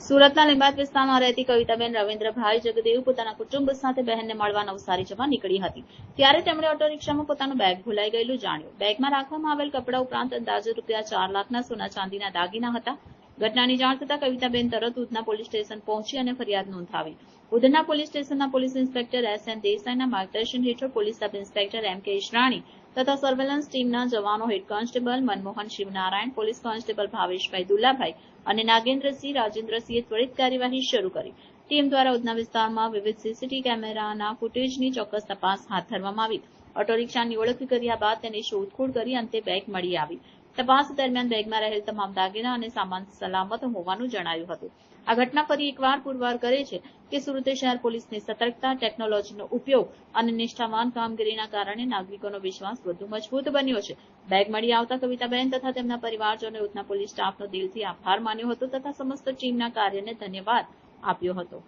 સુરતના લીંબાયત વિસ્તારમાં રહેતી કવિતાબેન રવિન્દ્રભાઈ જગદેવ પોતાના કુટુંબ સાથે બહેનને મળવા નવસારી જવા નીકળી હતી. ત્યારે તેમણે ઓટો રિક્ષામાં પોતાનું બેગ ભૂલાઈ ગયેલું જાણ્યું. બેગમાં રાખવામાં આવેલ કપડાં ઉપરાંત અંદાજે ₹4 લાખના સોના ચાંદીના દાગીના હતા. ઘટનાની જાણ થતાં કવિતાબેન તરત ઉધના પોલીસ સ્ટેશન પહોંચી અને ફરિયાદ નોંધાવી. ઉધના પોલીસ સ્ટેશનના પોલીસ ઇન્સ્પેક્ટર S.N. દેસાઈના માર્ગદર્શન હેઠળ police sub inspector M.K. Ishrani તથા સર્વેલન્સ ટીમના જવાનો head constable Manmohan Shivnarayan, police constable Bhaveshbhai Dulabhai અને નાગેન્દ્રસિંહ રાજેન્દ્રસિંહે ત્વરિત કાર્યવાહી શરૂ કરી. ટીમ દ્વારા ઉધના વિસ્તારમાં વિવિધ સીસીટીવી કેમેરાના ફૂટેજની ચોક્કસ તપાસ હાથ ધરવામાં આવી. ઓટો રિક્ષાની ઓળખ કર્યા બાદ તેની શોધખોળ કરી અંતે બેગ મળી આવી. તપાસ દરમિયાન બેગમાં રહેલ તમામ દાગીના અને સામાન સલામત હોવાનું જણાયું હતું. આ ઘટના ફરી એકવાર પુરવાર કરે છે કે સુરત શહેર પોલીસની સતર્કતા, ટેકનોલોજીનો ઉપયોગ અને નિષ્ઠાવાન કામગીરીના કારણે નાગરિકોનો વિશ્વાસ વધુ મજબૂત બન્યો છે. બેગ મળી આવતા કવિતાબેન તથા તેમના પરિવારજનોએ ઉધના પોલીસ સ્ટાફનો દિલથી આભાર માન્યો હતો તથા સમસ્ત ટીમના કાર્યને ધન્યવાદ આપ્યો હતો.